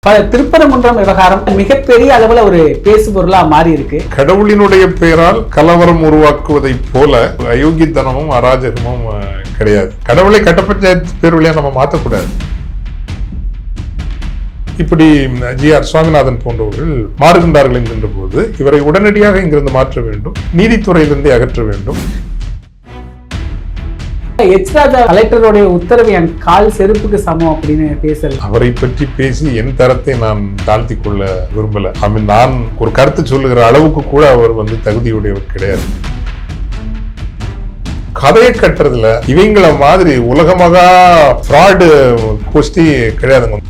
திருப்பரங்குன்றம் விவகாரம் மிகப்பெரிய அளவுல ஒரு பேசு பொருளா மாறி இருக்கு. கடவுளினுடைய பெயரால் கலவரம் உருவாக்குவதை போல அயோக்கியத்தனமும் அராஜகமும் கிடையாது. கடவுளை கட்ட பஞ்சாயத்து பேர் வழியா நம்ம மாற்றக்கூடாது. இப்படி ஜி.ஆர். சுவாமிநாதன் போன்றவர்கள் மாறுகின்றார்கள் என்கின்ற போது இவரை உடனடியாக இங்கிருந்து மாற்ற வேண்டும், நீதித்துறையிலிருந்து அகற்ற வேண்டும். எச்ராஜா கலெக்டருடைய உத்தரவு என் கால் செருப்புக்கு சமம் அப்படின்னு பேசல. அவரை பற்றி பேசி என் தரத்தை நான் தாழ்த்தி கொள்ள விரும்பல. நான் ஒரு கருத்து சொல்லுகிற அளவுக்கு கூட அவர் தகுதியுடையவர் கிடையாது. கதையை கட்டுறதுல இவங்கள மாதிரி உலகமகா ஃப்ராடு கோஷ்டி கிடையாதுங்க.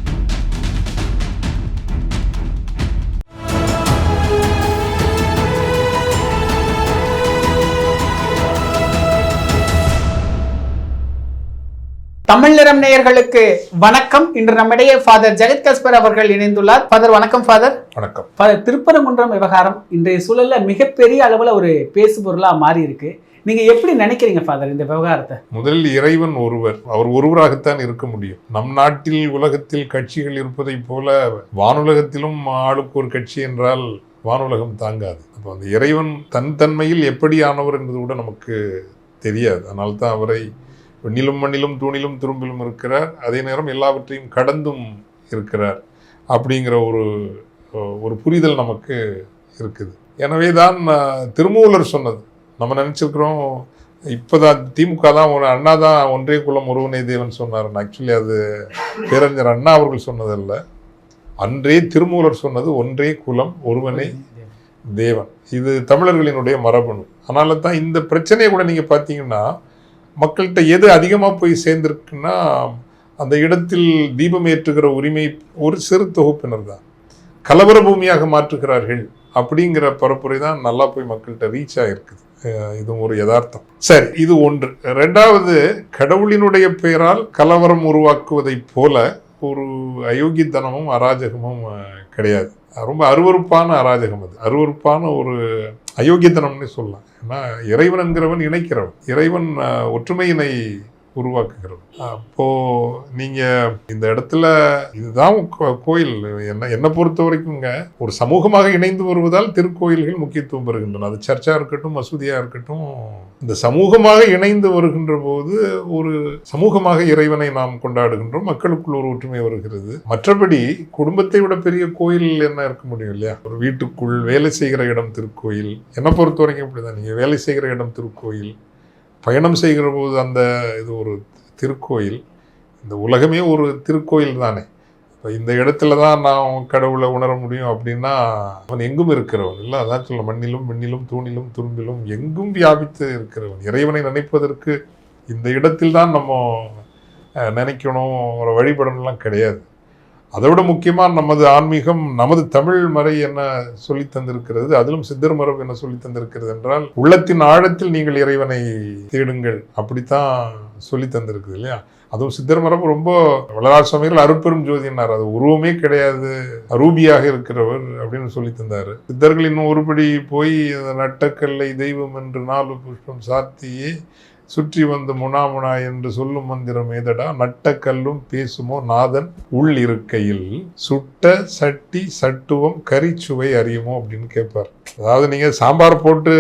தமிழ் நிறம் நேயர்களுக்கு வணக்கம். இன்று நம்மிடையே ஃபாதர் ஜெகத் கஸ்பர் அவர்கள் இணைந்துள்ளார். ஃபாதர் வணக்கம். ஃபாதர் வணக்கம். திருப்பரங்குன்றம் விவகாரம் இன்றைய சூழல்ல மிகப்பெரிய அளவுல ஒரு பேசு பொருளா மாறி இருக்கு. நீங்க எப்படி நினைக்கிறீங்க ஃபாதர் இந்த விவகாரத்தை? முதலில் இறைவன் ஒருவர், அவர் ஒருவராகத்தான் இருக்க முடியும். நம் நாட்டில் உலகத்தில் கட்சிகள் இருப்பதை போல வானுலகத்திலும் ஆளுக்கு ஒரு கட்சி என்றால் வானுலகம் தாங்காது. அப்போ அந்த இறைவன் தன்மையில் எப்படி ஆனவர் என்பது கூட நமக்கு தெரியாது. அதனால்தான் அவரை விண்ணிலும் மண்ணிலும் தூணிலும் துரும்பிலும் இருக்கிறார், அதே நேரம் எல்லாவற்றையும் கடந்தும் இருக்கிறார் அப்படிங்கிற ஒரு புரிதல் நமக்கு இருக்குது. எனவே தான் திருமூலர் சொன்னது நம்ம நினச்சிருக்கிறோம். இப்போதான் திமுக தான் அண்ணா தான் ஒன்றே குலம் ஒருவனே தேவன் சொன்னார். ஆக்சுவலி அது பேரறிஞர் அண்ணா அவர்கள் சொன்னதல்ல, அன்றே திருமூலர் சொன்னது ஒன்றே குலம் ஒருவனே தேவன். இது தமிழர்களினுடைய மரபணு. அதனால தான் இந்த பிரச்சனையை கூட நீங்கள் பார்த்தீங்கன்னா மக்கள்கிட்ட எது அதிகமாக போய் சேர்ந்திருக்குன்னா அந்த இடத்தில் தீபம் ஏற்றுகிற உரிமை ஒரு சிறு தொகுப்பினர் தான் கலவர பூமியாக மாற்றுகிறார்கள் அப்படிங்கிற பரப்புரை தான் நல்லா போய் மக்கள்கிட்ட ரீச் ஆகிருக்குது. இதுவும் ஒரு யதார்த்தம். சரி, இது ஒன்று. ரெண்டாவது, கடவுளினுடைய பெயரால் கலவரம் உருவாக்குவதை போல ஒரு அயோக்கியத்தனமும் அராஜகமும் கிடையாது. ரொம்ப அருவருப்பான அராஜகம், அது அருவருப்பான ஒரு அயோக்கியத்தனம்னு சொல்லலாம். ஏன்னா இறைவன் என்கிறவன் இணைக்கிறவன், இறைவன் ஒற்றுமையினை உருவாக்குகிறவன். அப்போ நீங்க இந்த இடத்துல இதுதான் கோயில். என்னை பொறுத்த வரைக்குங்க ஒரு சமூகமாக இணைந்து வருவதால் திருக்கோயில்கள் முக்கியத்துவம் பெறுகின்றன. அது சர்ச்சா இருக்கட்டும், மசூதியா இருக்கட்டும். இந்த சமூகமாக இணைந்து வருகின்ற போது ஒரு சமூகமாக இறைவனை நாம் கொண்டாடுகின்றோம், மக்களுக்குள் ஒரு ஒற்றுமை வருகிறது. மற்றபடி குடும்பத்தை விட பெரிய கோயில் என்ன இருக்க முடியும் இல்லையா? ஒரு வீட்டுக்குள் வேலை செய்கிற இடம் திருக்கோயில். என்னை பொறுத்த வரைக்கும் இப்படிதான். நீங்க வேலை செய்கிற இடம் திருக்கோயில், பயணம் செய்கிற போது அந்த இது ஒரு திருக்கோயில். இந்த உலகமே ஒரு திருக்கோயில் தானே. இப்போ இந்த இடத்துல தான் நான் கடவுளை உணர முடியும் அப்படின்னா அவன் எங்கும் இருக்கிறவன் இல்லை. அதான் சொல்ல, மண்ணிலும் விண்ணிலும் தூணிலும் துரும்பிலும் எங்கும் வியாபித்து இருக்கிறவன். இறைவனை நினைப்பதற்கு இந்த இடத்தில் தான் நம்ம நினைக்கணும், ஒரு வழிபடணும்லாம் கிடையாது. அதை விட முக்கியமாக நமது ஆன்மீகம், நமது தமிழ் மறை என்ன சொல்லி தந்திருக்கிறது, அதிலும் சித்தர் மரபு என்ன சொல்லி தந்திருக்கிறது என்றால் உள்ளத்தின் ஆழத்தில் நீங்கள் இறைவனை தேடுங்கள், அப்படித்தான் சொல்லி தந்திருக்குது இல்லையா? அதுவும் சித்தர் மரபு ரொம்ப வளரார் சுவாமிகள் அருட்பெரும் ஜோதினார். அது உருவமே கிடையாது, அரூபியாக இருக்கிறவர் அப்படின்னு சொல்லி தந்தார். சித்தர்கள் இன்னும் ஒருபடி போய் நட்டக்கல்லை தெய்வம் என்று 4 புஷ்பம் சாத்தியே சுற்றி வந்து முனாமுனா என்று சொல்லும் மந்திரம் ஏதடா, நட்ட கல்லும் பேசுமோ நாதன் உள் இருக்கையில் சுட்ட சட்டி சட்டுவம் கரிச்சுவை அறியுமோ அப்படின்னு கேட்பார். அதாவது நீங்க சாம்பார் போட்டு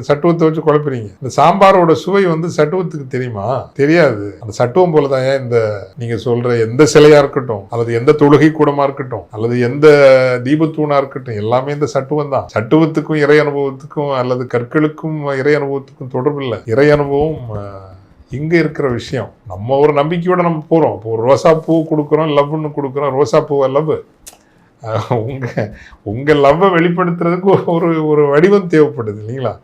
சட்டுவத்தை வச்சு குழப்பறீங்க, இந்த சாம்பாரோட சுவை சட்டுவத்துக்கு தெரியுமா? தெரியாது. அந்த சட்டுவம் போலதான் இந்த நீங்க சொல்ற எந்த சிலையா இருக்கட்டும், அல்லது எந்த தொழுகை கூடமா இருக்கட்டும், அல்லது எந்த தீபத்தூணா இருக்கட்டும், எல்லாமே இந்த சட்டுவம் தான். சட்டுவத்துக்கும் இறை அனுபவத்துக்கும் அல்லது கற்களுக்கும் இறை அனுபவத்துக்கும் தொடர்பு இல்லை. இறை அனுபவம் இங்க இருக்கிற விஷயம். நம்ம ஒரு நம்பிக்கையோட நம்ம போறோம். இப்போ ஒரு ரோசா பூ கொடுக்குறோம், லவ்னு கொடுக்குறோம். ரோசா பூவை லவ், உங்க லவ்வை வெளிப்படுத்துறதுக்கு ஒரு வடிவம் தேவைப்படுது இல்லைங்களா?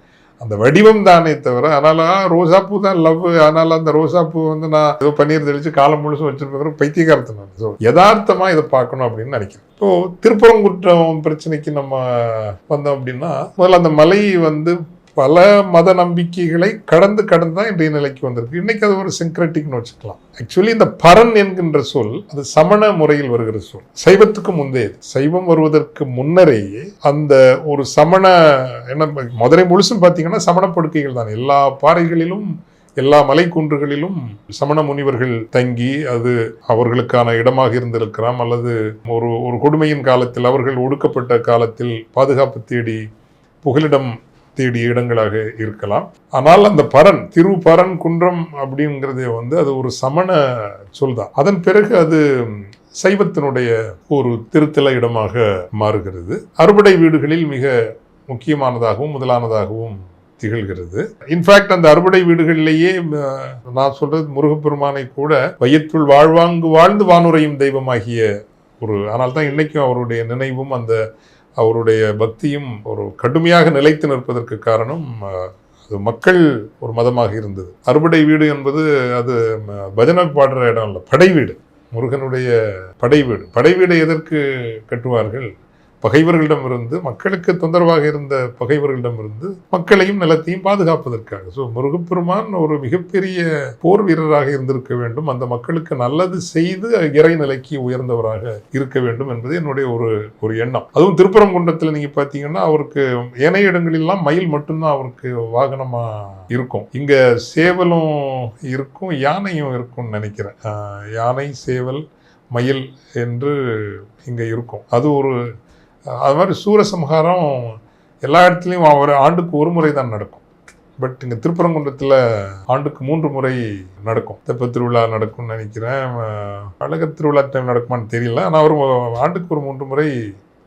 அந்த வடிவம் தானே தவிர, அதனால ரோசா பூ தான் லவ். அதனால அந்த ரோசா பூ நான் ஏதோ பன்னீர் தெளிச்சு காலம் முழுசும் வச்சிருப்பேன் பைத்தியகாரத்தனம். ஸோ யதார்த்தமா இதை பார்க்கணும் அப்படின்னு நினைக்கிறேன். இப்போ திருப்பரங்குன்றம் பிரச்சனைக்கு நம்ம வந்தோம் அப்படின்னா, முதல்ல அந்த மலை பல மத நம்பிக்கைகளை கடந்து தான் இன்றைய நிலைக்கு வந்திருக்கு. இன்னைக்கு அது ஒரு சிங்க்ரெட்டிக்னு வச்சுக்கலாம். ஆக்சுவலி இந்த பரன் என்கின்ற சொல் அது சமண முறையில் வருகிற சொல். சைவத்துக்கு முந்தையது. சைவம் வருவதற்கு முன்னரேயே அந்த ஒரு சமண, என்ன மதுரை முழுசும் பார்த்தீங்கன்னா சமண படுக்கைகள் தான். எல்லா பாறைகளிலும் எல்லா மலைக்குன்றுகளிலும் சமண முனிவர்கள் தங்கி அது அவர்களுக்கான இடமாக இருந்திருக்கலாம், அல்லது ஒரு கொடுமையின் காலத்தில் அவர்கள் ஒடுக்கப்பட்ட காலத்தில் பாதுகாப்பு தேடி புகலிடம் தேடிய இடங்களாக இருக்கலாம். ஆனால் அந்த பரன் திருப்பரன் குன்றம் அப்படிங்கிறது அது ஒரு சமண சொல் தான். அதன் பிறகு அது சைவத்தினுடைய ஒரு திருத்தல இடமாக மாறுகிறது. அறுபடை வீடுகளில் மிக முக்கியமானதாகவும் முதலானதாகவும் திகழ்கிறது. இன்ஃபேக்ட் அந்த அறுபடை வீடுகளிலேயே நான் சொல்றது முருகப்பெருமானை கூட வையத்துள் வாழ்வாங்கு வாழ்ந்து வானுரையும் தெய்வமாகிய ஆனால் தான் இன்னைக்கும் அவருடைய நினைவும் அந்த அவருடைய பக்தியும் ஒரு கடுமையாக நிலைத்து நிற்பதற்கு காரணம் அது மக்கள் ஒரு மதமாக இருந்தது. அறுபடை வீடு என்பது அது பஜனை பாடுற இடம் இல்லை, படை வீடு, முருகனுடைய படை வீடு. படை வீடை எதற்கு கட்டுவார்கள்? பகைவர்களிடமிருந்து, மக்களுக்கு தொந்தரவாக இருந்த பகைவர்களிடமிருந்து மக்களையும் நிலத்தையும் பாதுகாப்பதற்காக. ஸோ முருகப்பெருமான் ஒரு மிகப்பெரிய போர் வீரராக இருந்திருக்க வேண்டும், அந்த மக்களுக்கு நல்லது செய்து இறைநிலைக்கு உயர்ந்தவராக இருக்க வேண்டும் என்பது என்னுடைய ஒரு எண்ணம். அதுவும் திருப்பரங்குன்றத்தில் நீங்க பார்த்தீங்கன்னா அவருக்கு ஏனைய இடங்களெல்லாம் மயில் மட்டும்தான் அவருக்கு வாகனமா இருக்கும். இங்க சேவலும் இருக்கும், யானையும் இருக்கும்னு நினைக்கிறேன். யானை, சேவல், மயில் என்று இங்க இருக்கும். அது அது மாதிரி சூரசம்ஹாரம் எல்லா இடத்துலையும் ஒரு ஆண்டுக்கு ஒரு முறை தான் நடக்கும். பட் இங்கே திருப்பரங்குன்றத்தில் ஆண்டுக்கு 3 முறை நடக்கும். தெப்ப திருவிழா நடக்கும்னு நினைக்கிறேன், அழகர் திருவிழா டைம் நடக்குமான்னு தெரியல. ஆனால் ஒரு ஆண்டுக்கு ஒரு 3 முறை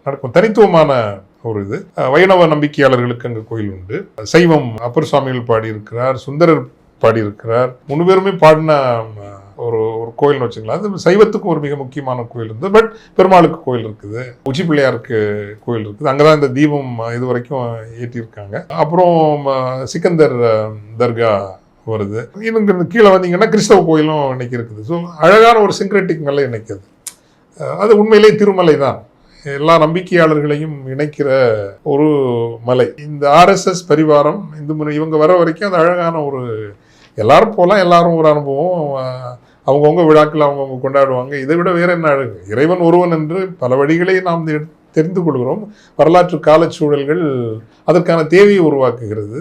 நடக்கும். தனித்துவமான ஒரு இது. வைணவ நம்பிக்கையாளர்களுக்கு அங்கே கோயில் உண்டு. சைவம் அப்பர் சுவாமிகள் பாடியிருக்கிறார், சுந்தரர் பாடியிருக்கிறார். 3 பேருமே பாடின ஒரு கோயில்னு வச்சுக்கலாம். அது சைவத்துக்கும் ஒரு மிக முக்கியமான கோயில் இருந்தது. பட் பெருமாளுக்கு கோயில் இருக்குது, உச்சி பிள்ளையாருக்கு கோயில் இருக்குது. அங்கதான் இந்த தீபம் இது வரைக்கும் ஏற்றிருக்காங்க. அப்புறம் சிக்கந்தர் தர்கா வருது. இன்னும் கீழே வந்தீங்கன்னா கிறிஸ்தவ கோயிலும் இன்னைக்கு இருக்குது. ஸோ அழகான ஒரு சிங்க்ரெட்டிக் மலை இன்னைக்கு அது உண்மையிலே திருமலை தான். எல்லா நம்பிக்கையாளர்களையும் இணைக்கிற ஒரு மலை. இந்த RSS பரிவாரம் இவங்க வர வரைக்கும் அது அழகான எல்லாரும் போகலாம், எல்லாரும் ஒரு அனுபவம், அவங்கவுங்க விழாக்கள் அவங்கவுங்க கொண்டாடுவாங்க. இதை விட வேற என்ன அழகு? இறைவன் ஒருவன் என்று பல வழிகளை நாம் தெரிந்து கொள்கிறோம். வரலாற்று காலச்சூழல்கள் அதற்கான தேவையை உருவாக்குகிறது.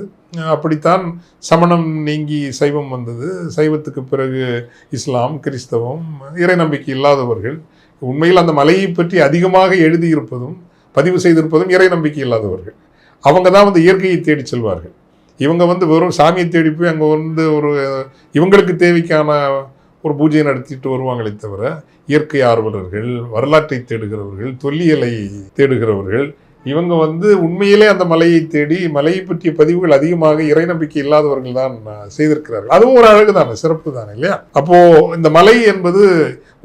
அப்படித்தான் சமணம் நீங்கி சைவம் வந்தது. சைவத்துக்கு பிறகு இஸ்லாம், கிறிஸ்தவம், இறை நம்பிக்கை இல்லாதவர்கள். உண்மையில் அந்த மலையை பற்றி அதிகமாக எழுதியிருப்பதும் பதிவு செய்திருப்பதும் இறை நம்பிக்கை இல்லாதவர்கள். அவங்க தான் இயற்கையை தேடி செல்வார்கள். இவங்க வெறும் சாமியை தேடி போய் அங்கே இவங்களுக்கு தேவைக்கான ஒரு பூஜையை நடத்திட்டு வருவாங்களே தவிர, இயற்கை ஆர்வலர்கள், வரலாற்றை தேடுகிறவர்கள், தொல்லியலை தேடுகிறவர்கள், இவங்க உண்மையிலே அந்த மலையை தேடி மலையை பற்றிய பதிவுகள் அதிகமாக இறை நம்பிக்கை இல்லாதவர்கள் தான் செய்திருக்கிறார்கள். அதுவும் ஒரு அழகு தானே, சிறப்பு தானே இல்லையா? அப்போ இந்த மலை என்பது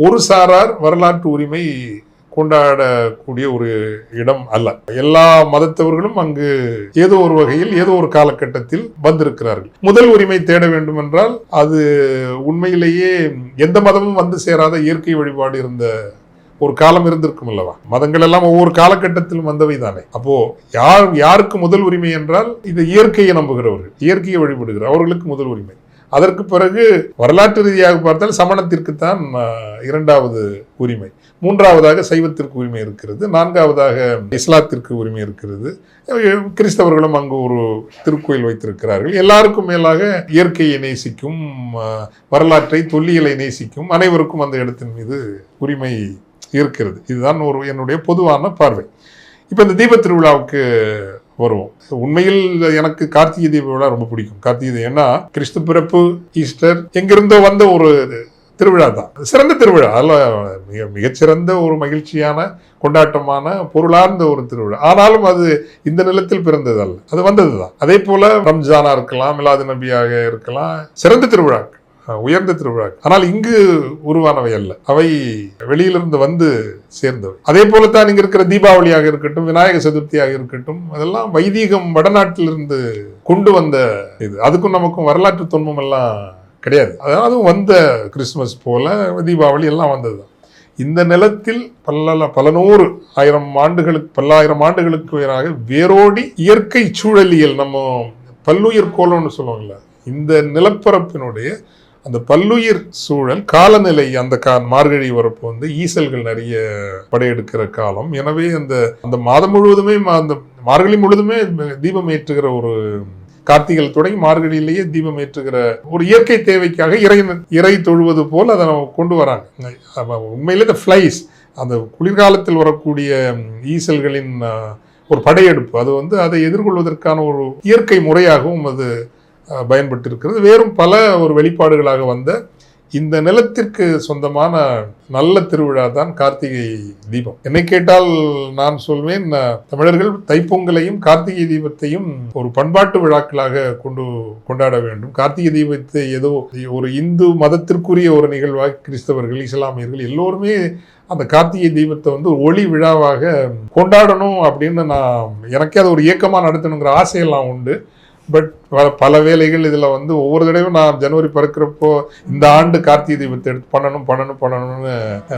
ஒரு சாரார் வரலாற்று உரிமை கொண்டாடக்கூடிய ஒரு இடம் அல்ல. எல்லா மதத்தவர்களும் அங்கு ஏதோ ஒரு வகையில் ஏதோ ஒரு காலகட்டத்தில் வந்திருக்கிறார்கள். முதல் உரிமை தேட வேண்டும் என்றால் அது உண்மையிலேயே எந்த மதமும் சேராத இயற்கை வழிபாடு இருந்த ஒரு காலம் இருந்திருக்கும் அல்லவா? மதங்கள் எல்லாம் ஒவ்வொரு காலகட்டத்திலும் வந்தவை தானே. அப்போ யாருக்கு முதல் உரிமை என்றால் இது இயற்கையை நம்புகிறவர்கள், இயற்கையை வழிபடுகிற அவர்களுக்கு முதல் உரிமை. அதற்கு பிறகு வரலாற்று ரீதியாக பார்த்தால் சமணத்திற்குத்தான் 2வது உரிமை, 3வதாக சைவத்திற்கு உரிமை இருக்கிறது, 4வதாக இஸ்லாத்திற்கு உரிமை இருக்கிறது. கிறிஸ்தவர்களும் அங்கு ஒரு திருக்கோயில் வைத்திருக்கிறார்கள். எல்லாருக்கும் மேலாக இயற்கையை நேசிக்கும், வரலாற்றை தொல்லியலை நேசிக்கும் அனைவருக்கும் அந்த இடத்தின் மீது உரிமை இருக்கிறது. இதுதான் என்னுடைய பொதுவான பார்வை. இப்போ இந்த தீப திருவிழாவுக்கு வருவோம். உண்மையில் எனக்கு கார்த்திகை தீப விழா ரொம்ப பிடிக்கும். கார்த்திகை ஏன்னா கிறிஸ்து பிறப்பு, ஈஸ்டர் எங்கிருந்தோ வந்த ஒரு திருவிழா தான், சிறந்த திருவிழா. அதில் மிகச்சிறந்த ஒரு மகிழ்ச்சியான கொண்டாட்டமான பொருளார்ந்த ஒரு திருவிழா. ஆனாலும் அது இந்த நிலத்தில் பிறந்தது அல்ல, அது வந்தது தான். அதே போல ரம்ஜானா இருக்கலாம், மிலாது நபியாக இருக்கலாம், சிறந்த திருவிழாக்கள், உயர்ந்த திருவிழாக்கள். ஆனால் இங்கு உருவானவை அல்ல, அவை வெளியிலிருந்து சேர்ந்தவை. அதே போலத்தான் இங்க இருக்கிற தீபாவளியாக இருக்கட்டும், விநாயக சதுர்த்தியாக இருக்கட்டும், அதெல்லாம் வைதீகம் வடநாட்டிலிருந்து கொண்டு வந்த இது. அதுக்கும் நமக்கும் வரலாற்று தொன்மம் எல்லாம் கிடையாது. அதுவும் வந்த கிறிஸ்துமஸ் போல தீபாவளி எல்லாம் வந்ததுதான். இந்த நிலத்தில் பல நூறு பல்லாயிரம் ஆண்டுகளுக்கு வேறாக வேரோடி இயற்கை சூழலியல், நம்ம பல்லுயிர் கோலம்னு சொல்லுவாங்கல்ல, இந்த நிலப்பரப்பினுடைய அந்த பல்லுயிர் சூழல் காலநிலை, அந்த மார்கழி வரப்போ ஈசல்கள் நிறைய படையெடுக்கிற காலம். எனவே அந்த மாதம் முழுவதுமே, அந்த மார்கழி முழுவதுமே தீபம் ஏற்றுகிற ஒரு கார்த்திகை தொடங்கி மார்கழியிலேயே தீபம் ஏற்றுகிற ஒரு இயற்கை தேவைக்காக இறை தொழுவது போல் அதை கொண்டு வராங்க. உண்மையிலே இந்த ஃப்ளைஸ், அந்த குளிர்காலத்தில் வரக்கூடிய ஈசல்களின் ஒரு படையெடுப்பு, அது அதை எதிர்கொள்வதற்கான ஒரு இயற்கை முறையாகவும் அது பயன்பட்டு இருக்கிறது. வேறும் பல ஒரு வெளிப்பாடுகளாக வந்த இந்த நிலத்திற்கு சொந்தமான நல்ல திருவிழா தான் கார்த்திகை தீபம். என்னை கேட்டால் நான் சொல்வேன், தமிழர்கள் தைப்பொங்கலையும் கார்த்திகை தீபத்தையும் ஒரு பண்பாட்டு விழாக்களாக கொண்டாட வேண்டும். கார்த்திகை தீபத்தை ஏதோ ஒரு இந்து மதத்திற்குரிய ஒரு நிகழ்வாக கிறிஸ்தவர்கள், இஸ்லாமியர்கள் எல்லோருமே அந்த கார்த்திகை தீபத்தை ஒளி விழாவாக கொண்டாடணும் அப்படின்னு எனக்கே அது ஒரு இயக்கமாக நடத்தணுங்கிற ஆசையெல்லாம் உண்டு. பட் பல வேலைகள் இதில் ஒவ்வொரு தடவையும் நான் ஜனவரி பிறக்கிறப்போ இந்த ஆண்டு கார்த்திகை தீபத்தை எடுத்து பண்ணணும்னு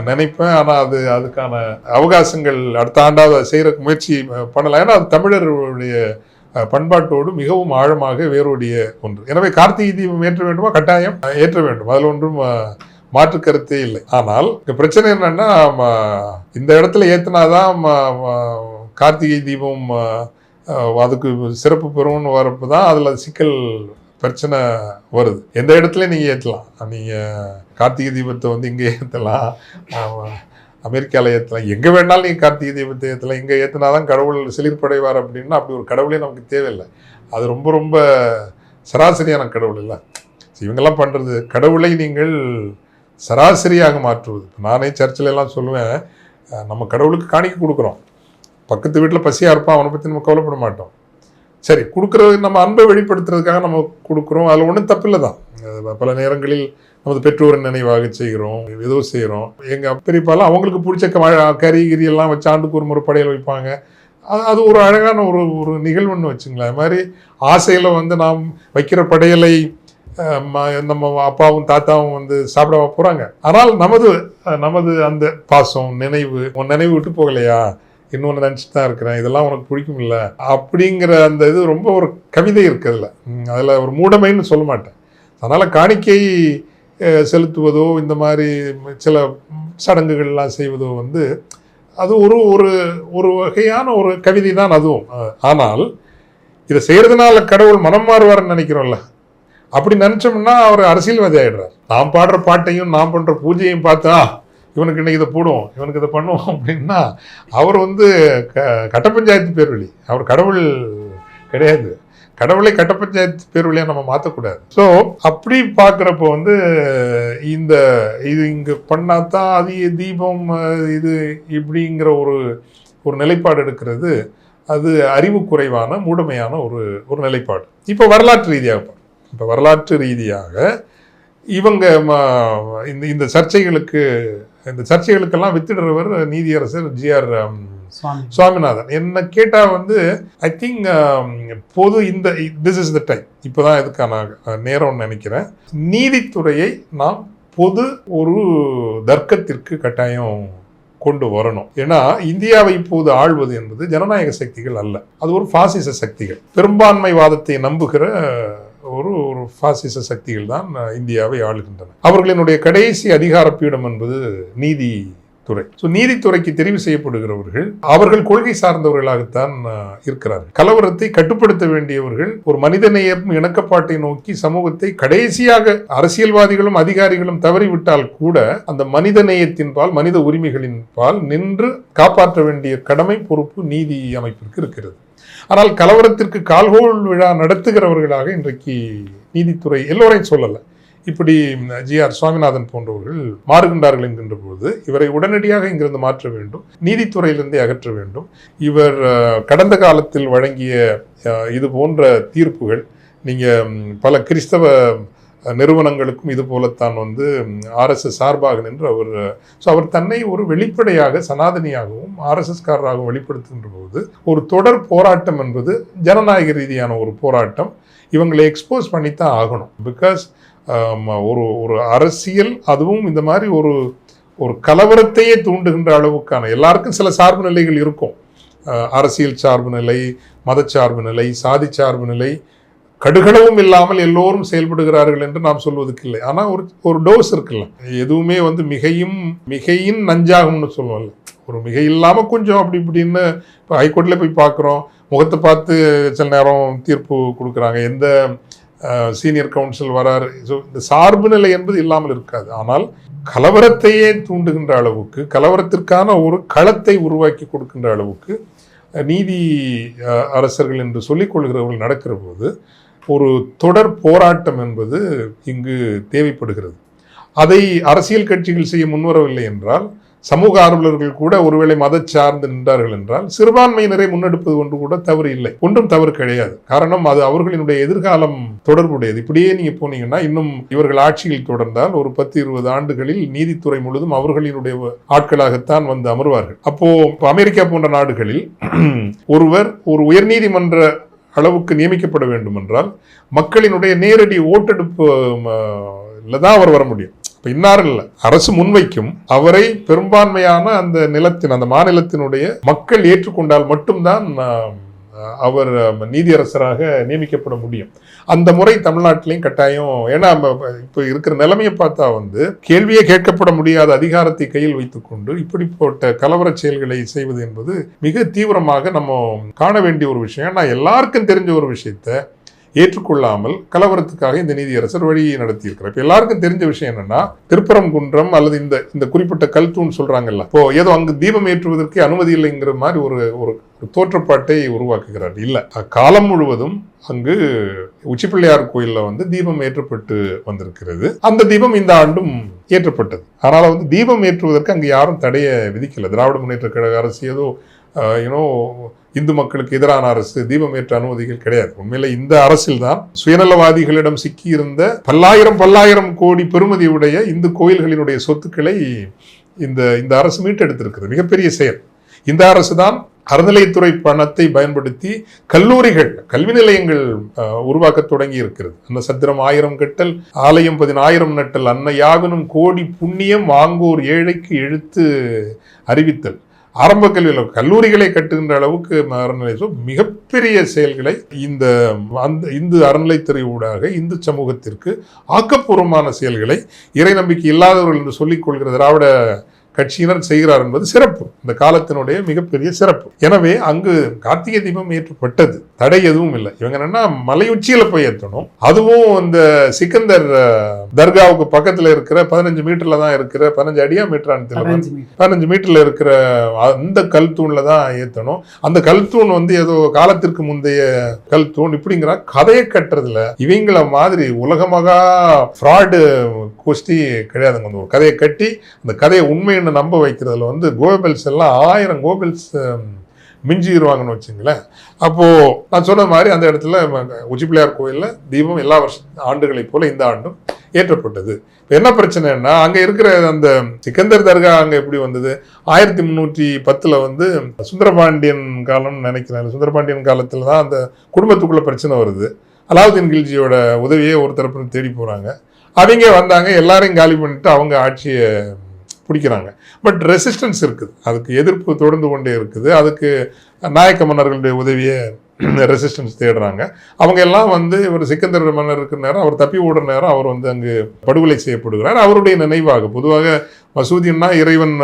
நினைப்பேன். ஆனால் அதுக்கான அவகாசங்கள் அடுத்த ஆண்டாவது செய்கிற முயற்சி பண்ணலாம். ஏன்னா அது தமிழர்களுடைய பண்பாட்டோடு மிகவும் ஆழமாக வேரோடிய ஒன்று. எனவே கார்த்திகை தீபம் ஏற்ற வேண்டுமா? கட்டாயம் ஏற்ற வேண்டும், அதில் ஒன்றும் மாற்று கருத்தே இல்லை. ஆனால் பிரச்சனை என்னன்னா, இந்த இடத்துல ஏற்றினாதான் கார்த்திகை தீபம் அதுக்கு சிறப்பு பெறும்னு வரப்போ தான் அதில் சிக்கல் பிரச்சனை வருது. எந்த இடத்துல நீங்கள் ஏற்றலாம், நீங்கள் கார்த்திகை தீபத்தை இங்கே ஏற்றலாம், அமெரிக்காவில் ஏற்றலாம், எங்கே வேணாலும் நீங்கள் கார்த்திகை தீபத்தை ஏற்றலாம். இங்கே ஏற்றினாதான் கடவுள் சிலிர்ப்படைவார் அப்படின்னா அப்படி ஒரு கடவுளே நமக்கு தேவையில்லை. அது ரொம்ப ரொம்ப சராசரியான கடவுள் இல்லை. இவங்கெல்லாம் பண்ணுறது கடவுளை நீங்கள் சராசரியாக மாற்றுவது. நானே சர்ச்சில் எல்லாம் சொல்லுவேன், நம்ம கடவுளுக்கு காணிக்க கொடுக்குறோம், பக்கத்து வீட்டில் பசியாக இருப்பான், அவனை பற்றி நம்ம கவலைப்பட மாட்டோம். சரி, கொடுக்குறது நம்ம அன்பை வெளிப்படுத்துறதுக்காக நம்ம கொடுக்குறோம், அதில் ஒன்றும் தப்பில்லை தான். பல நேரங்களில் நமது பெற்றோரின் நினைவாக செய்கிறோம், ஏதோ செய்கிறோம். எங்கள் பெரியப்பாலாம் அவங்களுக்கு பிடிச்ச கறி எல்லாம் வச்சு ஆண்டுக்கு ஒரு முறை படையல் வைப்பாங்க. அது ஒரு அழகான ஒரு நிகழ்வுன்னு வச்சுங்களேன். அது மாதிரி ஆசையில் நாம் வைக்கிற படையலை நம்ம அப்பாவும் தாத்தாவும் சாப்பிட போகிறாங்க. ஆனால் நமது அந்த பாசம் நினைவு விட்டு போகலையா, இன்னொன்று நினச்சிட்டு தான் இருக்கிறேன், இதெல்லாம் உனக்கு பிடிக்கும் இல்லை அப்படிங்கிற அந்த இது ரொம்ப ஒரு கவிதை இருக்குதுல்ல, அதில் ஒரு மூடமைன்னு சொல்ல மாட்டேன். அதனால் காணிக்கை செலுத்துவதோ இந்த மாதிரி சில சடங்குகள்லாம் செய்வதோ அது ஒரு வகையான ஒரு கவிதை தான் அதுவும். ஆனால் இதை செய்கிறதுனால கடவுள் மனம் மாறுவார்னு நினைக்கிறோம்ல, அப்படி நினச்சோம்னா அவர் அரசியல்வாதி ஆகிடுறார். நாம் பாடுற பாட்டையும் நாம் பண்ணுற பூஜையும் பார்த்தா இவனுக்கு இன்னைக்கு இதை போடுவோம், இவனுக்கு இதை பண்ணுவோம் அப்படின்னா அவர் கட்ட பஞ்சாயத்து பேர்வழி. அவர் கடவுள் கிடையாது. கடவுளை கட்ட பஞ்சாயத்து பேர்வழியாக நம்ம மாற்றக்கூடாது. ஸோ அப்படி பார்க்குறப்போ இது இங்கே பண்ணாதான் அது தீபம் இது இப்படிங்கிற ஒரு நிலைப்பாடு எடுக்கிறது அது அறிவு குறைவான மூடமையான ஒரு நிலைப்பாடு. இப்போ வரலாற்று ரீதியாக இவங்க இந்த சர்ச்சைகளுக்கெல்லாம் வித்திடுறவர் நீதியரசர் ஜி.ஆர். சுவாமிநாதன். என்ன கேட்டால் I think this is the time, இப்போதான் இதுக்கான நேரம்னு நினைக்கிறேன். நீதித்துறையை நாம் பொது ஒரு தர்க்கத்திற்கு கட்டாயம் கொண்டு வரணும். ஏன்னா இந்தியாவை இப்போது ஆள்வது என்பது ஜனநாயக சக்திகள் அல்ல, அது ஒரு பாசிச சக்திகள், பெரும்பான்மைவாதத்தை நம்புகிற ஒரு பாசிச சக்திகள் தான் இந்தியாவை ஆளுகின்றன. அவர்களினுடைய கடைசி அதிகார பீடம் என்பது நீதித்துறை. நீதித்துறைக்கு தெரிவு செய்யப்படுகிறவர்கள் அவர்கள் கொள்கை சார்ந்தவர்களாகத்தான் இருக்கிறார்கள். கலவரத்தை கட்டுப்படுத்த வேண்டியவர்கள் ஒரு மனிதநேயம் இணக்கப்பாட்டை நோக்கி சமூகத்தை கடைசியாக அரசியல்வாதிகளும் அதிகாரிகளும் தவறிவிட்டால் கூட அந்த மனிதநேயத்தின் பால், மனித உரிமைகளின் பால் நின்று காப்பாற்ற வேண்டிய கடமை பொறுப்பு நீதி அமைப்பிற்கு இருக்கிறது. ஆனால் கலவரத்திற்கு கால்கோள் விழா நடத்துகிறவர்களாக இன்றைக்கு நீதித்துறை எல்லோரையும் சொல்லலை, இப்படி ஜி.ஆர். சுவாமிநாதன் போன்றவர்கள் மாறுகின்றார்கள் என்கின்ற பொழுது இவரை உடனடியாக இங்கிருந்து மாற்ற வேண்டும், நீதித்துறையிலிருந்தே அகற்ற வேண்டும். இவர் கடந்த காலத்தில் வழங்கிய இது போன்ற தீர்ப்புகள், நீங்கள் பல கிறிஸ்தவ நிறுவனங்களுக்கும் இது போலத்தான் RSS சார்பாக நின்று அவர் தன்னை ஒரு வெளிப்படையாக சனாதனியாகவும் RSSகாரராகவும் வெளிப்படுத்துகின்ற போது ஒரு தொடர் போராட்டம் என்பது ஜனநாயக ரீதியான ஒரு போராட்டம். இவங்களை எக்ஸ்போஸ் பண்ணித்தான் ஆகணும். பிகாஸ் ஒரு அரசியல், அதுவும் இந்த மாதிரி ஒரு கலவரத்தையே தூண்டுகின்ற அளவுக்கான எல்லாருக்கும் சில சார்பு நிலைகள் இருக்கும். அரசியல் சார்பு நிலை, மத சார்பு நிலை, சாதி சார்பு நிலை, கடுகளவும் இல்லாமல் எல்லோரும் செயல்படுகிறார்கள் என்று நாம் சொல்வதற்கு இல்லை. ஆனால் ஒரு டோஸ் இருக்குல்ல, எதுவுமே மிகையின் நஞ்சாகும்னு சொல்லுவோம்ல, ஒரு மிகை இல்லாமல் கொஞ்சம் அப்படி இப்படின்னு இப்போ ஹைகோர்ட்டில் போய் பார்க்குறோம், முகத்தை பார்த்து சில நேரம் தீர்ப்பு கொடுக்குறாங்க. எந்த சீனியர் கவுன்சில் வராரு, ஸோ இந்த சார்பு நிலை என்பது இல்லாமல் இருக்காது. ஆனால் கலவரத்தையே தூண்டுகின்ற அளவுக்கு, கலவரத்திற்கான ஒரு களத்தை உருவாக்கி கொடுக்கின்ற அளவுக்கு நீதி அரசர்கள் என்று சொல்லிக் கொள்கிறவர்கள் நடக்கிற போது ஒரு தொடர் போராட்டம் என்பது இங்கு தேவைப்படுகிறது. அதை அரசியல் கட்சிகள் செய்ய முன்வரவில்லை என்றால், சமூக ஆர்வலர்கள் கூட ஒருவேளை மத சார்ந்து நின்றார்கள் என்றால் சிறுபான்மையினரை முன்னெடுப்பது ஒன்று கூட தவறு இல்லை, ஒன்றும் தவறு கிடையாது. காரணம் அது அவர்களினுடைய எதிர்காலம் தொடர்புடையது. இப்படியே நீங்க போனீங்கன்னா இன்னும் இவர்கள் ஆட்சியில் தொடர்ந்தால் ஒரு 10-20 ஆண்டுகளில் நீதித்துறை முழுதும் அவர்களினுடைய ஆட்களாகத்தான் வந்து அமர்வார்கள். அப்போ அமெரிக்கா போன்ற நாடுகளில் ஒருவர் ஒரு உயர்நீதிமன்ற அளவுக்கு நியமிக்கப்பட வேண்டும் என்றால் மக்களினுடைய நேரடி ஓட்டெடுப்பு தான் அவர் வர முடியும். இப்போ இன்னாரும் இல்லை, அரசு முன்வைக்கும் அவரை பெரும்பான்மையான அந்த நிலத்தின், அந்த மாநிலத்தினுடைய மக்கள் ஏற்றுக்கொண்டால் மட்டும்தான் அவர் நீதியரசராக நியமிக்கப்பட முடியும். அந்த முறை தமிழ்நாட்டிலையும் கட்டாயம். ஏன்னா இப்போ இருக்கிற நிலைமையை பார்த்தா வந்து கேள்வியே கேட்கப்பட முடியாத அதிகாரத்தை கையில் வைத்துக்கொண்டு இப்படிப்பட்ட கலவர செயல்களை செய்வது என்பது மிக தீவிரமாக நம்ம காண வேண்டிய ஒரு விஷயம். ஏன்னா எல்லாருக்கும் தெரிஞ்ச ஒரு விஷயத்தை ஏற்றுக்கொள்ளாமல் கலவரத்துக்காக இந்த நீதியரசர் வழியை நடத்தியிருக்கிறார். இப்போ எல்லாருக்கும் தெரிஞ்ச விஷயம் என்னன்னா, திருப்பரங்குன்றம் அல்லது இந்த குறிப்பிட்ட கல்தூன் சொல்றாங்கல்ல, இப்போ ஏதோ அங்கு தீபம் ஏற்றுவதற்கு அனுமதி இல்லைங்கிற மாதிரி ஒரு தோற்றப்பாட்டை உருவாக்குகிறார். இல்லை, காலம் முழுவதும் அங்கு உச்சிப்பிள்ளையார் கோயில்ல வந்து தீபம் ஏற்றப்பட்டு வந்திருக்கிறது. அந்த தீபம் இந்த ஆண்டும் ஏற்றப்பட்டது. அதனால வந்து தீபம் ஏற்றுவதற்கு அங்கு யாரும் தடையை விதிக்கல. திராவிட முன்னேற்ற கழக அரசு ஏதோ இந்து மக்களுக்கு எதிரான அரசு, தீபம் ஏற்ற அனுமதிகள் கிடையாது. உண்மையில இந்த அரசில் தான் சுயநலவாதிகளிடம் சிக்கியிருந்த பல்லாயிரம் கோடி பெறுமதியுடைய இந்து கோயில்களினுடைய சொத்துக்களை இந்த அரசு மீட்டெடுத்திருக்கிறது. மிகப்பெரிய செயல். இந்த அரசு தான் அறநிலையத்துறை பணத்தை பயன்படுத்தி கல்லூரிகள், கல்வி நிலையங்கள் உருவாக்க தொடங்கி இருக்கிறது. அந்த சத்திரம் 1000 கட்டல், ஆலயம் 10,000 நட்டல், அன்ன யாவினும் கோடி புண்ணியம் வாங்கோர் ஏழைக்கு எழுத்து அறிவித்தல். ஆரம்ப கல்வியில் கல்லூரிகளை கட்டுகின்ற அளவுக்கு அறநிலை மிகப்பெரிய செயல்களை இந்து அறநிலைத்துறை ஊடாக இந்து சமூகத்திற்கு ஆக்கப்பூர்வமான செயல்களை இறை நம்பிக்கை இல்லாதவர்கள் என்று சொல்லிக் கொள்கிற திராவிட கட்சியினர் செய்கிறார் என்பது சிறப்பு, இந்த காலத்தினுடைய மிகப்பெரிய சிறப்பு. எனவே அங்கு கார்த்திகை தீபம் ஏற்றப்பட்டது, தடை எதுவும் இல்லை. இவங்க என்னன்னா மலை உச்சியில போய் ஏற்றணும். அதுவும் இந்த சிக்கந்தர் தர்காவுக்கு பக்கத்துல இருக்கிற 15 மீட்டர்ல தான் இருக்கிற, 15 அடியா மீட்டரான்னு தெரியல, 15 மீட்டர்ல இருக்கிற அந்த கல் தூண்ல தான் ஏற்றணும். அந்த கல் தூண் வந்து ஏதோ காலத்திற்கு முந்தைய கல் தூண் இப்படிங்கிற கதையை கட்டுறதுல இவங்கள மாதிரி உலகமாக ஃப்ராடு கோஷ்டி கிடையாதுங்க. ஒரு கதையை கட்டி அந்த கதையை உண்மைன்னு நம்ப வைக்கிறதுல வந்து கோபெல்ஸ் எல்லாம் 1000 கோபெல்ஸ் மிஞ்சிடுவாங்கன்னு வச்சுங்களேன். அப்போ நான் சொன்ன மாதிரி அந்த இடத்துல உச்சிப்பிள்ளையார் கோயில்ல தீபம் எல்லா ஆண்டுகளைப் போல இந்த ஆண்டும் ஏற்றப்பட்டது. என்ன பிரச்சனைன்னா, அங்க இருக்கிற அந்த சிக்கந்தர் தர்கா அங்க எப்படி வந்தது? 1310 வந்து சுந்தரபாண்டியன் காலம் நினைக்கிறேன். சுந்தரபாண்டியன் காலத்துல தான் அந்த குடும்பத்துக்குள்ள பிரச்சனை வருது. அலாவுதீன் கில்ஜியோட உதவியே ஒரு தரப்பு தேடி போறாங்க. அவங்க வந்தாங்க, எல்லாரையும் காலி பண்ணிட்டு அவங்க ஆட்சியை பிடிக்கிறாங்க. பட் ரெசிஸ்டன்ஸ் இருக்குது, அதுக்கு எதிர்ப்பு தொடர்ந்து கொண்டே இருக்குது. அதுக்கு நாயக்க மன்னர்களுடைய உதவியை ரெசிஸ்டன்ஸ் தேடுறாங்க. அவங்க எல்லாம் வந்து இவர் சிக்கந்தர் மன்னர் இருக்கிற நேரம், அவர் தப்பி ஓடுற நேரம் அவர் வந்து அங்கு படுகொலை செய்யப்படுகிறார். அவருடைய நினைவாக பொதுவாக மசூதின்னா இறைவன்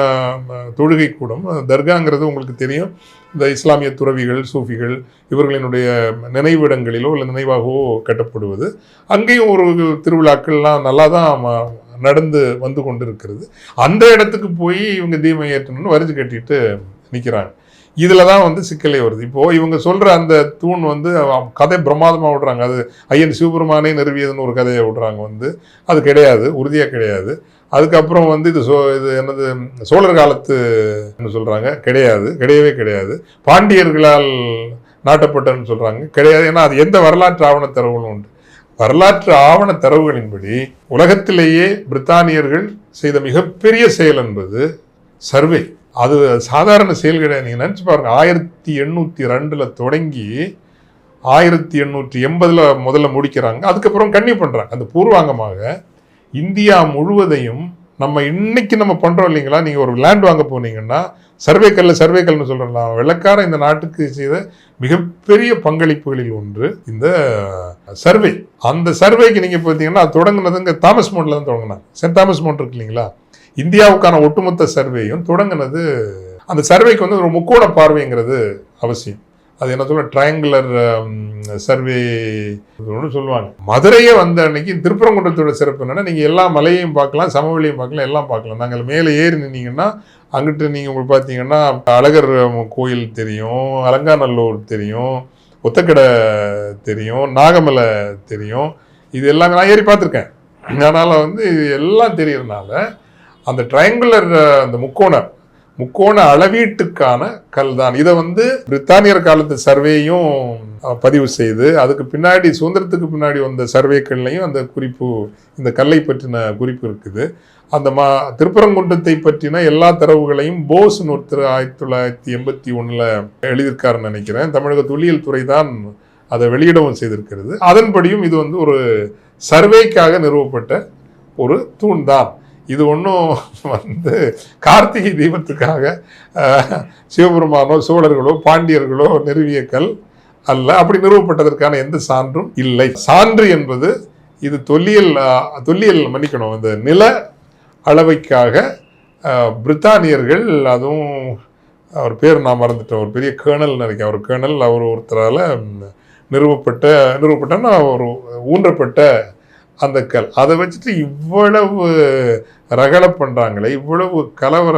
தொழுகை கூடம், தர்காங்கிறது உங்களுக்கு தெரியும், இந்த இஸ்லாமிய துறவிகள், சூஃபிகள் இவர்களினுடைய நினைவிடங்களிலோ இல்லை நினைவாகவோ கட்டப்படுவது. அங்கேயும் ஒரு திருவிழாக்கள்லாம் நல்லா தான் நடந்து வந்து கொண்டு இருக்கிறது. அந்த இடத்துக்கு போய் இவங்க தீபம் ஏற்றணும்னு வரிஞ்சு கட்டிட்டு நிற்கிறாங்க. இதில் தான் வந்து சிக்கலே வருது. இப்போது இவங்க சொல்கிற அந்த தூண் வந்து கதை பிரமாதமாக விடுறாங்க. அது ஐயன் சிவபெருமானே நிறுவியதுன்னு ஒரு கதையை விடுறாங்க. வந்து அது கிடையாது, உறுதியாக கிடையாது. அதுக்கப்புறம் வந்து இது என்னது சோழர் காலத்து சொல்கிறாங்க, கிடையவே கிடையாது. பாண்டியர்களால் நாட்டப்பட்டன்னு சொல்கிறாங்க, கிடையாது. ஏன்னா அது எந்த வரலாற்று ஆவண தரவுகளும் உண்டு. வரலாற்று ஆவண தரவுகளின்படி உலகத்திலேயே பிரித்தானியர்கள் செய்த மிகப்பெரிய செயல் என்பது சர்வே. அது சாதாரண செயல் கிடையாது. நீங்கள் நினச்சி பாருங்க, 1802 தொடங்கி 1880 முதல்ல முடிக்கிறாங்க. அதுக்கப்புறம் கன்னியூ பண்ணுறாங்க. அந்த பூர்வாங்கமாக இந்தியா முழுவதையும் நம்ம இன்னைக்கு நம்ம பண்ணுறோம் இல்லைங்களா. நீங்கள் ஒரு லேண்ட் வாங்க போனீங்கன்னா சர்வேக்கல்னு சொல்கிறோம். வெள்ளக்கார இந்த நாட்டுக்கு செய்த மிகப்பெரிய பங்களிப்புகளில் ஒன்று இந்த சர்வே. அந்த சர்வேக்கு நீங்கள் பார்த்தீங்கன்னா தொடங்கினதுங்க தாமஸ் மவுண்ட்ல தான் தொடங்கினாங்க. சென்ட் தாமஸ் மவுண்ட் இருக்கு இல்லைங்களா, இந்தியாவுக்கான ஒட்டுமொத்த சர்வேயும் தொடங்கினது. அந்த சர்வேக்கு வந்து ஒரு முக்கோண பார்வைங்கிறது அவசியம். அது என்ன சொல்ல ட்ரையாங்குலர் சர்வே ஒன்று சொல்லுவாங்க. மதுரையே வந்த அன்னைக்கு திருப்பரங்குன்றத்தோட சிறப்பு என்னன்னா, நீங்கள் எல்லா மலையையும் பார்க்கலாம், சமவெளியும் பார்க்கலாம், எல்லாம் பார்க்கலாம். நாங்கள் மேலே ஏறி நின்னீங்கன்னா அங்கிட்டு நீங்கள் உங்களுக்கு பார்த்தீங்கன்னா அழகர் கோயில் தெரியும், அலங்காநல்லூர் தெரியும், ஒத்தக்கடை தெரியும், நாகமலை தெரியும். இது எல்லாமே நான் ஏறி பார்த்துருக்கேன். அதனால் வந்து இது எல்லாம் தெரியறதுனால அந்த ட்ரையாங்குலர் அந்த முக்கோண அளவீட்டுக்கான கல் தான். இதை வந்து பிரித்தானியர் காலத்து சர்வேயும் பதிவு செய்து அதுக்கு பின்னாடி சுதந்திரத்துக்கு பின்னாடி வந்த சர்வேக்கள்லையும் அந்த குறிப்பு, இந்த கல்லை பற்றின குறிப்பு இருக்குது. அந்த திருப்பரங்குன்றத்தை பற்றின எல்லா தரவுகளையும் போஸ்ன்னு ஒருத்தர் 1981 எழுதியிருக்காருன்னு நினைக்கிறேன். தமிழக தொல்லியல் துறை தான் அதை வெளியிடவும் செய்திருக்கிறது. அதன்படியும் இது வந்து ஒரு சர்வேக்காக நிறுவப்பட்ட ஒரு தூண் தான். இது ஒன்றும் வந்து கார்த்திகை தீபத்துக்காக சிவபெருமானோ சோழர்களோ பாண்டியர்களோ நிறுவிய கல் அல்ல. அப்படி நிறுவப்பட்டதற்கான எந்த சான்றும் இல்லை. சான்று என்பது இது தொல்லியல் மன்னிக்கணும், இந்த நில அளவைக்காக பிரித்தானியர்கள், அதுவும் அவர் பேர் நான் மறந்துட்டேன், ஒரு பெரிய கேர்னல் நினைக்கிறேன், அவர் கேர்னல், அவர் ஒருத்தரால் நிறுவப்பட்டன்னா ஒரு ஊன்றப்பட்ட அந்த கல். அதை வச்சுட்டு இவ்வளவு ரகலை பண்ணுறாங்களே, இவ்வளவு கலவர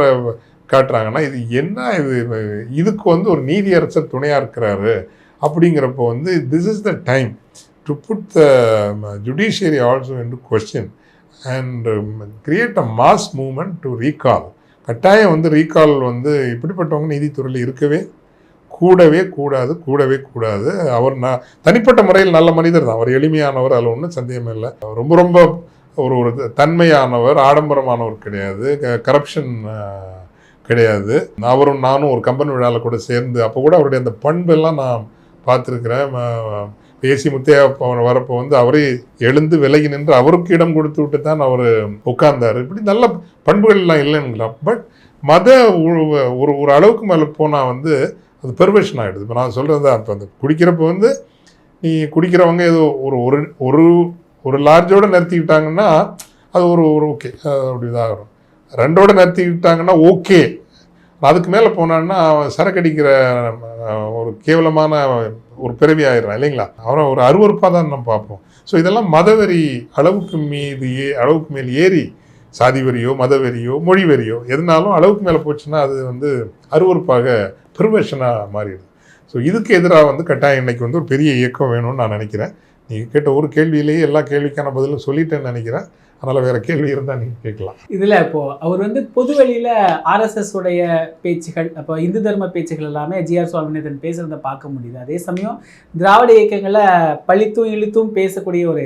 காட்டுறாங்கன்னா இது என்ன? இதுக்கு வந்து ஒரு நீதியரசர் துணையாக இருக்கிறாரு. அப்படிங்கிறப்போ வந்து this is the time to put the judiciary also into question and create a mass movement to recall. கட்டாயம் வந்து ரீகால் வந்து இப்படிப்பட்டவங்க நீதித்துறையில் இருக்கவே கூடாது. அவர் தனிப்பட்ட முறையில் நல்ல மனிதர் தான், அவர் எளிமையானவர், அதில் ஒன்றும் சந்தேகமே இல்லை. ரொம்ப ஒரு தன்மையானவர், ஆடம்பரமானவர் கிடையாது, கரப்ஷன் கிடையாது. அவரும் நானும் ஒரு கம்பெனி விழாவில் கூட சேர்ந்து அப்போ கூட அவருடைய அந்த பண்பெல்லாம் நான் பார்த்துருக்கிறேன். பேசி முத்தையா வரப்போ வந்து அவரே எழுந்து விலகி நின்று அவருக்கு இடம் கொடுத்து விட்டு தான் அவர் உட்கார்ந்தார். இப்படி நல்ல பண்புகள் எல்லாம் இல்லைங்களா. பட் மத ஒரு அளவுக்கு மேலே போனால் வந்து அது பெர்வர்ஷன் ஆகிடுது. இப்போ நான் சொல்கிறது தான், இப்போ அந்த குடிக்கிறப்ப வந்து நீ குடிக்கிறவங்க ஏதோ ஒரு லார்ஜோடு நிறுத்திக்கிட்டாங்கன்னா அது ஒரு ஓகே, அப்படி இதாகிறோம். 2ஓட நிறுத்திக்கிட்டாங்கன்னா ஓகே. அதுக்கு மேலே போனான்னா சரக்கு அடிக்கிற ஒரு கேவலமான ஒரு பிறவி ஆயிடுறான் இல்லைங்களா. அவரை ஒரு அருவறுப்பாக தான் நம்ம பார்ப்போம். ஸோ இதெல்லாம் மதவெறி அளவுக்கு மேல் ஏறி, சாதி வெறியோ மத வெறியோ மொழி வெறியோ எதுனாலும் அளவுக்கு மேலே போச்சுன்னா அது வந்து அருவறுப்பாக பெர்வர்ஷனாக மாறிடுது. ஸோ இதுக்கு எதிராக வந்து கட்டாயம் இன்னைக்கு வந்து ஒரு பெரிய இயக்கம் வேணும்னு நான் நினைக்கிறேன். நீங்கள் கேட்ட ஒரு கேள்வியிலேயே எல்லா கேள்விக்கான பதிலும் சொல்லிட்டேன்னு நினைக்கிறேன். அதனால் வேறு கேள்வி இருந்தால் நீங்கள் கேட்கலாம். இதில் இப்போது அவர் வந்து பொதுவெளியில் ஆர்எஸ்எஸ் உடைய பேச்சுகள், அப்போ இந்து தர்ம பேச்சுகள் எல்லாமே ஜிஆர் சுவாமிநாதன் பேசுகிறத பார்க்க முடியுது. அதே சமயம் திராவிட இயக்கங்களை பழித்தும் இழுத்தும் பேசக்கூடிய ஒரு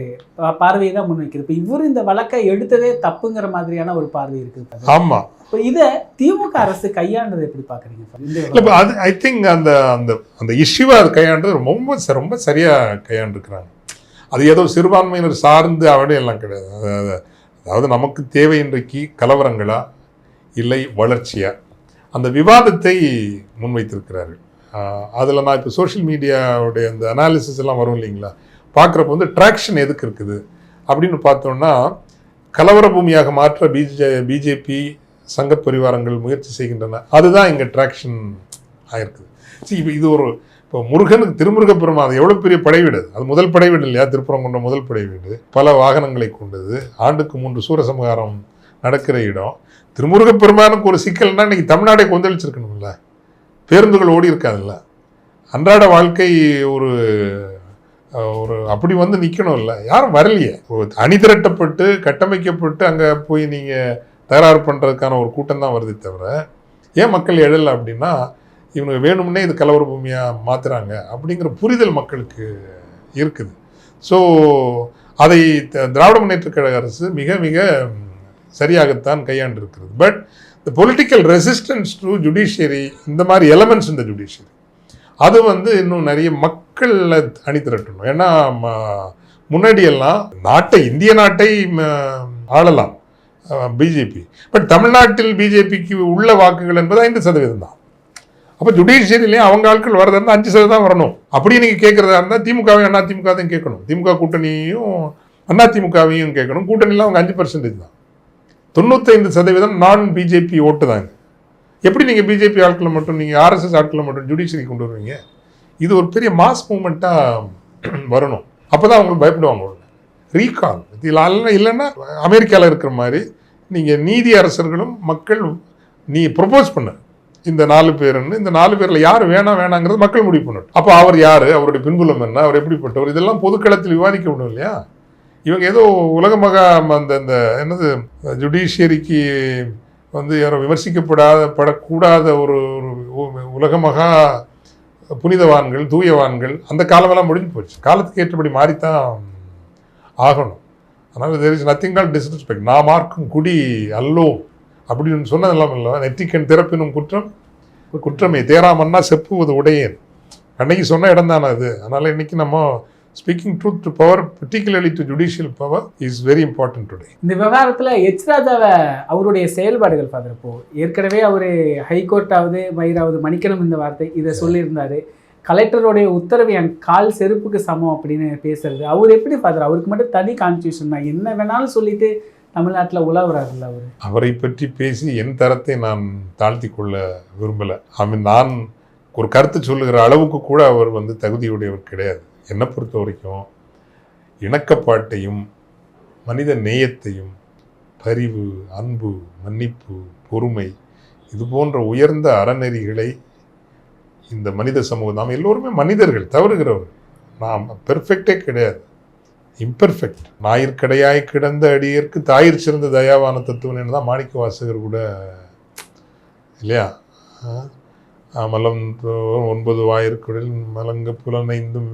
பார்வையை தான் முன்வைக்குது. இப்போ இவர் இந்த வழக்கை எடுத்ததே தப்புங்கிற மாதிரியான ஒரு பார்வை இருக்குது. ஆமாம். இப்போ இதை திமுக அரசு கையாண்டதை எப்படி பார்க்குறீங்க? இல்லை, அது ஐ திங்க் அந்த இஷ்யூவை அது கையாண்டது ரொம்ப சரியாக கையாண்டுருக்கிறாங்க. அது ஏதோ சிறுபான்மையினர் சார்ந்து எல்லாம் கிடையாது. அதாவது நமக்கு தேவை இன்றைக்கு கலவரங்களா இல்லை வளர்ச்சியா, அந்த விவாதத்தை முன்வைத்திருக்கிறார்கள். அதில் நான் இப்போ சோஷியல் மீடியாவுடைய அந்த அனாலிசிஸ் எல்லாம் வரும் இல்லைங்களா, பார்க்குறப்ப வந்து ட்ராக்ஷன் எதுக்கு இருக்குது அப்படின்னு பார்த்தோம்னா, கலவர பூமியாக மாற்ற பிஜேபி சங்க பரிவாரங்கள் முயற்சி செய்கின்றன. அதுதான் இங்கே ட்ராக்ஷன் ஆகிருக்குது. இப்போ இது இப்போ முருகனுக்கு திருமுருக பெருமாள் எவ்வளோ பெரிய படைவீடு, அது முதல் படைவீடு இல்லையா, திருப்பரங்குன்றம் முதல் படைவீடு, பல வாகனங்களை கொண்டது, ஆண்டுக்கு 3 சூரசம்ஹாரம் நடக்கிற இடம். திருமுருக பெருமானுக்கு ஒரு சிக்கல்னா இன்னைக்கு தமிழ்நாடே கொந்தளிச்சிருக்கணும்ல, பேருந்துகள் ஓடி இருக்காதுல்ல, அன்றாட வாழ்க்கை ஒரு அப்படி வந்து நிற்கணும் இல்லை, யாரும் வரலையே. அணிதிரட்டப்பட்டு கட்டமைக்கப்பட்டு அங்கே போய் நீங்கள் தகராறு பண்ணுறதுக்கான ஒரு கூட்டம் தான் வருது தவிர ஏன் மக்கள் எழலை அப்படின்னா, இவங்க வேணும்னே இது கலவர பூமியாக மாற்றுறாங்க அப்படிங்கிற புரிதல் மக்களுக்கு இருக்குது. ஸோ அதை திராவிட முன்னேற்றக் கழக அரசு மிக மிக சரியாகத்தான் கையாண்டு இருக்கிறது. But the political resistance to judiciary, இந்த மாதிரி எலமெண்ட்ஸ் இந்த ஜுடிஷியரி, அது வந்து இன்னும் நிறைய மக்களை அணிதிரட்டணும். ஏன்னா முன்னாடியெல்லாம் இந்திய நாட்டை ஆளலாம் பிஜேபி, பட் தமிழ்நாட்டில் பிஜேபிக்கு உள்ள வாக்குகள் என்பது 5% தான். அப்போ ஜுடிஷியரிலேயே அவங்க ஆட்கள் வரதா இருந்தால் 5% தான் வரணும். அப்படி நீங்கள் கேட்குறதா இருந்தால் திமுகவையும் அதிமுகவையும் கேட்கணும், திமுக கூட்டணியும் அதிமுகவையும் கேட்கணும். கூட்டணியில் அவங்க 5% தான், 95% நான் பிஜேபி ஓட்டு தாங்க. எப்படி நீங்கள் பிஜேபி ஆட்களை மட்டும், நீங்கள் ஆர்எஸ்எஸ் ஆட்களை மட்டும் ஜுடிஷியரி கொண்டு வருவீங்க? இது ஒரு பெரிய மாஸ் மூமெண்ட்டாக வரணும். அப்போ தான் அவங்க பயப்படுவாங்க. ரீகால் இல்லைன்னா அமெரிக்காவில் இருக்கிற மாதிரி நீங்கள் நீதி அரசர்களும் மக்கள் நீ ப்ரொபோஸ் பண்ண இந்த 4 பேருன்னு, இந்த 4 பேரில் யார் வேணாங்கிறது மக்கள் முடிவு பண்ணட்டும். அப்போ அவர் யார், அவருடைய பின்புலம் என்ன, அவர் எப்படிப்பட்டவர், இதெல்லாம் பொதுக்களத்தில் விவாதிக்க முடியும் இல்லையா? இவங்க ஏதோ உலகமாக அந்த என்னது ஜுடிஷியரிக்கு யாரோ படக்கூடாத ஒரு உலகமகா புனிதவான்கள், தூயவான்கள், அந்த காலமெல்லாம் முடிஞ்சு போச்சு. காலத்துக்கு ஏற்றபடி மாறித்தான் ஆகணும். அதனால் there is nothing called disrespect. நான் மார்க்கும் குடி அல்லோ அப்படின்னு சொன்னதெல்லாம் இல்லை. நெற்றிக்கண் திறப்பினும் குற்றமே தேராமன்னா செப்புவது உடையேன். அன்னைக்கு சொன்ன இடம் தானே அது. அதனால் இன்னைக்கு நம்ம speaking truth to power, particularly to judicial power, is very important today. இந்த விவகாரத்தில் எச் ராஜாவை அவருடைய செயல்பாடுகள் ஃபாதர், இப்போ ஏற்கனவே அவர் ஹைகோர்ட்டாவது மயிராவது மன்னிக்கணும் இந்த வார்த்தை இதை சொல்லியிருந்தாரு. கலெக்டருடைய உத்தரவு என் கால் செருப்புக்கு சமம் அப்படின்னு பேசுறது அவர் எப்படி ஃபாதர்? அவருக்கு மட்டும் தனி கான்ஸ்டியூஷன் தான், என்ன வேணாலும் சொல்லிட்டு தமிழ்நாட்டில் உலாவுறாருல்ல அவர். அவரை பற்றி பேசி என் தரத்தை நான் தாழ்த்தி கொள்ள விரும்பலை. நான் ஒரு கருத்து சொல்லுகிற அளவுக்கு கூட அவர் தகுதியுடையவர் கிடையாது. என்னை பொறுத்த வரைக்கும் இணக்கப்பாட்டையும் மனித நேயத்தையும் பரிவு, அன்பு, மன்னிப்பு, பொறுமை, இது போன்ற உயர்ந்த அறநெறிகளை இந்த மனித சமூகம், நாம் எல்லோருமே மனிதர்கள், தவறுகிறவர்கள். நாம் பெர்ஃபெக்டே கிடையாது, இம்பெர்ஃபெக்ட். ஞாயிற்கடையாய் கிடந்த அடியேற்கு தாயிற் சிறந்த தயாவான தத்துவன்னு தான் மாணிக்க வாசகர் கூட இல்லையா? மலம் 9 வாயிற்குடல் மலங்க புலனைந்தும்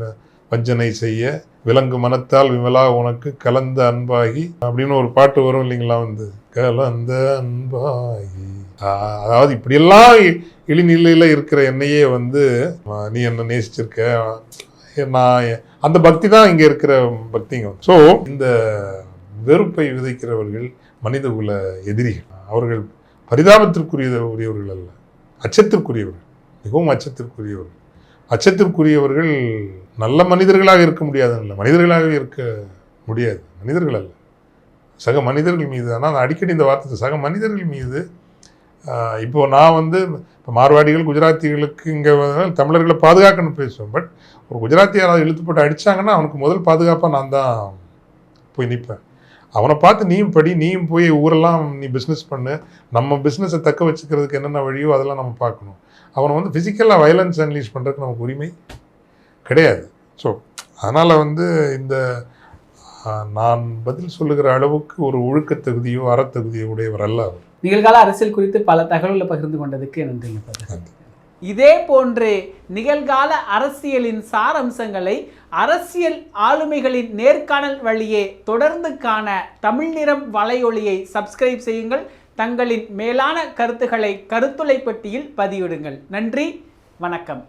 வஞ்சனை செய்ய விலங்கு மனத்தால் விமலா உனக்கு கலந்த அன்பாகி அப்படின்னு ஒரு பாட்டு வரும் இல்லைங்களா? கலந்த அன்பாகி, அதாவது இப்படியெல்லாம் இழிநிலையில் இருக்கிற என்னையே நீ என்ன நேசிச்சிருக்க, நான் அந்த பக்தி தான் இங்கே இருக்கிற பக்திங்க. ஸோ இந்த வெறுப்பை விதைக்கிறவர்கள் மனிதகுல எதிரிகள். அவர்கள் பரிதாபத்திற்குரியவர்கள் அல்ல, அச்சத்திற்குரியவர்கள், மிகவும் அச்சத்திற்குரியவர்கள். அச்சத்திற்குரியவர்கள் நல்ல மனிதர்களாக இருக்க முடியாதுல்ல, மனிதர்களாகவே இருக்க முடியாது. மனிதர்கள் அல்ல, சக மனிதர்கள் மீது. ஆனால் அடிக்கடி இந்த வார்த்தை சக மனிதர்கள் மீது. இப்போது நான் இப்போ மார்வாடிகள் குஜராத்திகளுக்கு இங்கே தமிழர்களை பாதுகாக்கணும்னு பேசுவேன். பட் ஒரு குஜராத்தி யாராவது இழுத்து போட்டு அடித்தாங்கன்னா அவனுக்கு முதல் பாதுகாப்பாக நான் தான் போய் நிற்பேன். அவனை பார்த்து நீயும் படி, நீயும் போய் ஊரெல்லாம் நீ பிஸ்னஸ் பண்ணு, நம்ம பிஸ்னஸை தக்க வச்சுக்கிறதுக்கு என்னென்ன வழியோ அதெல்லாம் நம்ம பார்க்கணும். அவனை ஃபிசிக்கலாக வயலன்ஸ் அன்லீஷ் பண்ணுறதுக்கு நமக்கு உரிமை கிடையாது. ஸோ அதனால் இந்த நான் பதில் சொல்லுகிற அளவுக்கு ஒரு ஒழுக்க தகுதியோ அறத்தகுதியோ உடையவர் அல்ல அவர். நிகழ்கால அரசியல் குறித்து பல தகவல்களை பகிர்ந்து கொண்டதுக்கு நன்றிங்க. இதே போன்று நிகழ்கால அரசியலின் சாரம்சங்களை அரசியல் ஆளுமைகளின் நேர்காணல் வழியே தொடர்ந்து காண தமிழ் நிறம் வலையொலியை சப்ஸ்கிரைப் செய்யுங்கள். தங்களின் மேலான கருத்துக்களை கருத்துளை பெட்டியில் பதிவிடுங்கள். நன்றி, வணக்கம்.